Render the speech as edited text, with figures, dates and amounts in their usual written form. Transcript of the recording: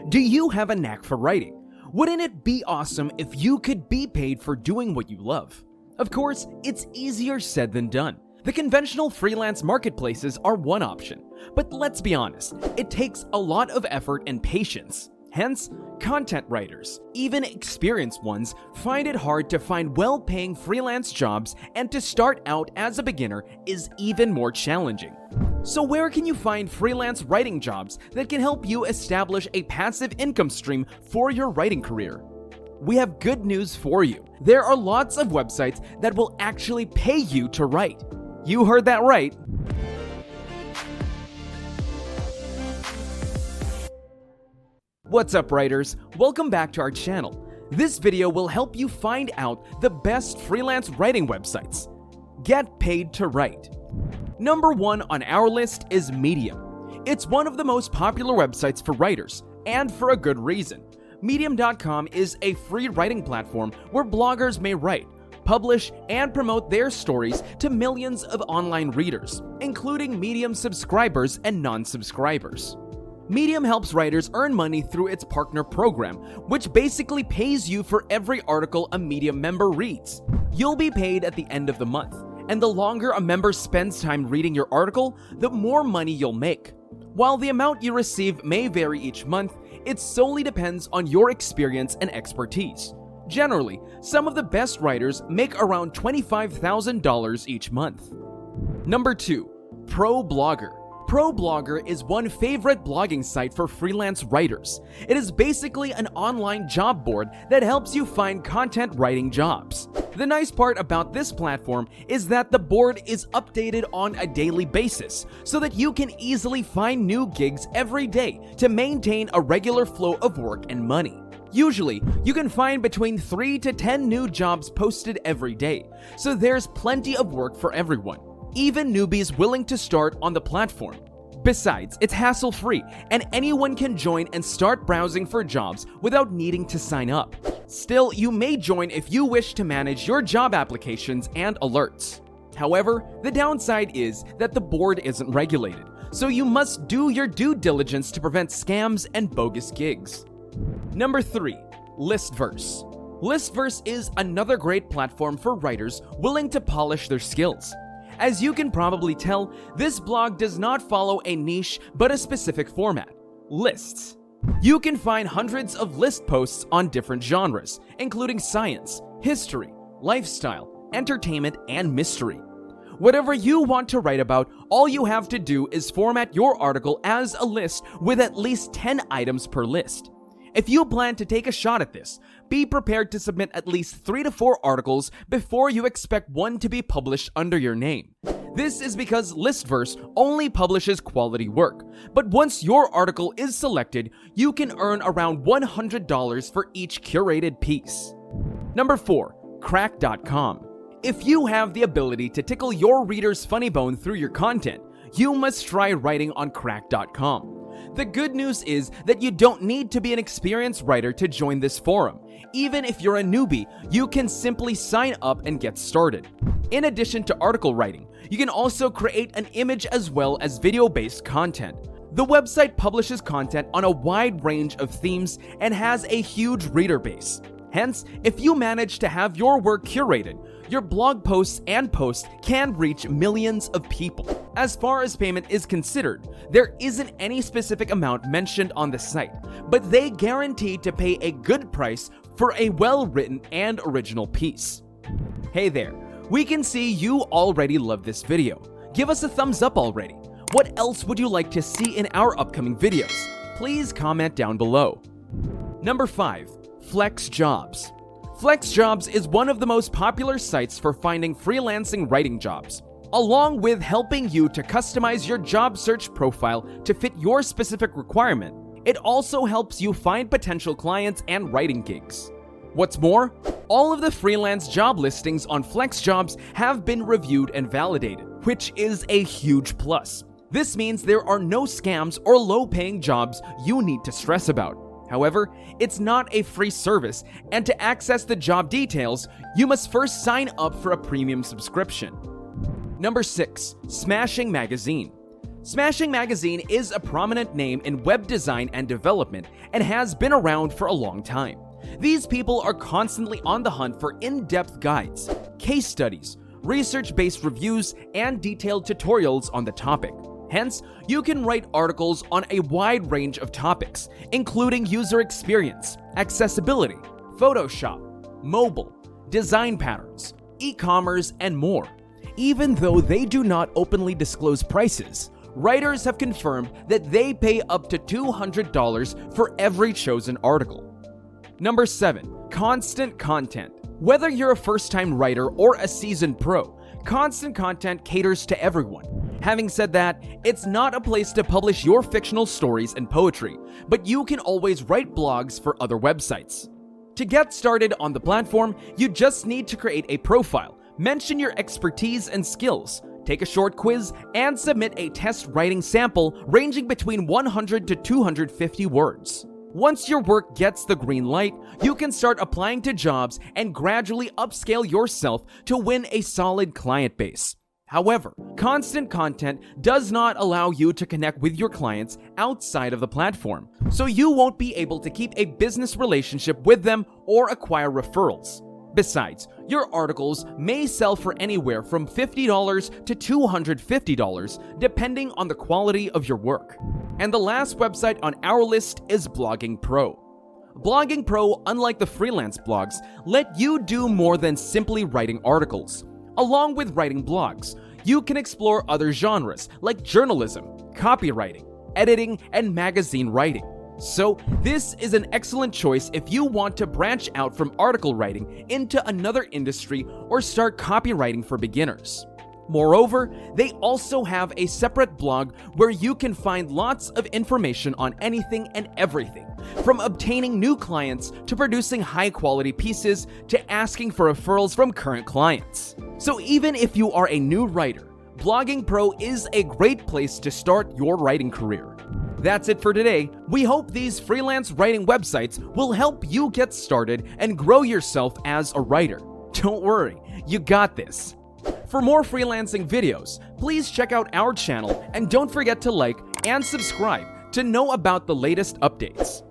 Do you have a knack for writing? Wouldn't it be awesome if you could be paid for doing what you love? Of course, it's easier said than done. The conventional freelance marketplaces are one option, but let's be honest, it takes a lot of effort and patience. Hence, content writers, even experienced ones, find it hard to find well-paying freelance jobs, and to start out as a beginner is even more challenging. So where can you find freelance writing jobs that can help you establish a passive income stream for your writing career? We have good news for you. There are lots of websites that will actually pay you to write. You heard that right. What's up, writers? Welcome back to our channel. This video will help you find out the best freelance writing websites. Get paid to write. Number 1 on our list is Medium. It's one of the most popular websites for writers, and for a good reason. Medium.com is a free writing platform where bloggers may write, publish, and promote their stories to millions of online readers, including Medium subscribers and non-subscribers. Medium helps writers earn money through its partner program, which basically pays you for every article a Medium member reads. You'll be paid at the end of the month, and the longer a member spends time reading your article, the more money you'll make. While the amount you receive may vary each month, it solely depends on your experience and expertise. Generally, some of the best writers make around $25,000 each month. Number 2. ProBlogger. ProBlogger is one favorite blogging site for freelance writers. It is basically an online job board that helps you find content writing jobs. The nice part about this platform is that the board is updated on a daily basis, so that you can easily find new gigs every day to maintain a regular flow of work and money. Usually, you can find between 3 to 10 new jobs posted every day, so there's plenty of work for everyone, even newbies willing to start on the platform. Besides, it's hassle-free, and anyone can join and start browsing for jobs without needing to sign up. Still, you may join if you wish to manage your job applications and alerts. However, the downside is that the board isn't regulated, so you must do your due diligence to prevent scams and bogus gigs. Number 3. Listverse. Listverse is another great platform for writers willing to polish their skills. As you can probably tell, this blog does not follow a niche but a specific format: lists. You can find hundreds of list posts on different genres, including science, history, lifestyle, entertainment, and mystery. Whatever you want to write about, all you have to do is format your article as a list with at least 10 items per list. If you plan to take a shot at this, be prepared to submit at least 3 to 4 articles before you expect one to be published under your name. This is because Listverse only publishes quality work, but once your article is selected, you can earn around $100 for each curated piece. Number 4. Crack.com. If you have the ability to tickle your reader's funny bone through your content, you must try writing on Crack.com. The good news is that you don't need to be an experienced writer to join this forum. Even if you're a newbie, you can simply sign up and get started. In addition to article writing, you can also create an image as well as video-based content. The website publishes content on a wide range of themes and has a huge reader base. Hence, if you manage to have your work curated, your blog posts and posts can reach millions of people. As far as payment is considered, there isn't any specific amount mentioned on the site, but they guarantee to pay a good price for a well-written and original piece. Hey there, we can see you already love this video. Give us a thumbs up already. What else would you like to see in our upcoming videos? Please comment down below. Number 5. FlexJobs. FlexJobs is one of the most popular sites for finding freelancing writing jobs, along with helping you to customize your job search profile to fit your specific requirement. It also helps you find potential clients and writing gigs. What's more, all of the freelance job listings on FlexJobs have been reviewed and validated, which is a huge plus. This means there are no scams or low-paying jobs you need to stress about. However, it's not a free service, and to access the job details, you must first sign up for a premium subscription. Number 6. Smashing Magazine. Smashing Magazine is a prominent name in web design and development and has been around for a long time. These people are constantly on the hunt for in-depth guides, case studies, research-based reviews, and detailed tutorials on the topic. Hence, you can write articles on a wide range of topics, including user experience, accessibility, Photoshop, mobile, design patterns, e-commerce, and more. Even though they do not openly disclose prices, writers have confirmed that they pay up to $200 for every chosen article. Number 7. Constant content. Whether you're a first-time writer or a seasoned pro, constant content caters to everyone. Having said that, it's not a place to publish your fictional stories and poetry, but you can always write blogs for other websites. To get started on the platform, you just need to create a profile, mention your expertise and skills, take a short quiz, and submit a test writing sample ranging between 100 to 250 words. Once your work gets the green light, you can start applying to jobs and gradually upscale yourself to win a solid client base. However, constant content does not allow you to connect with your clients outside of the platform, so you won't be able to keep a business relationship with them or acquire referrals. Besides, your articles may sell for anywhere from $50 to $250, depending on the quality of your work. And the last website on our list is Blogging Pro. Blogging Pro, unlike the freelance blogs, let you do more than simply writing articles. Along with writing blogs, you can explore other genres like journalism, copywriting, editing, and magazine writing. So, this is an excellent choice if you want to branch out from article writing into another industry or start copywriting for beginners. Moreover, they also have a separate blog where you can find lots of information on anything and everything, from obtaining new clients to producing high-quality pieces to asking for referrals from current clients. So even if you are a new writer, Blogging Pro is a great place to start your writing career. That's it for today. We hope these freelance writing websites will help you get started and grow yourself as a writer. Don't worry, you got this. For more freelancing videos, please check out our channel and don't forget to like and subscribe to know about the latest updates.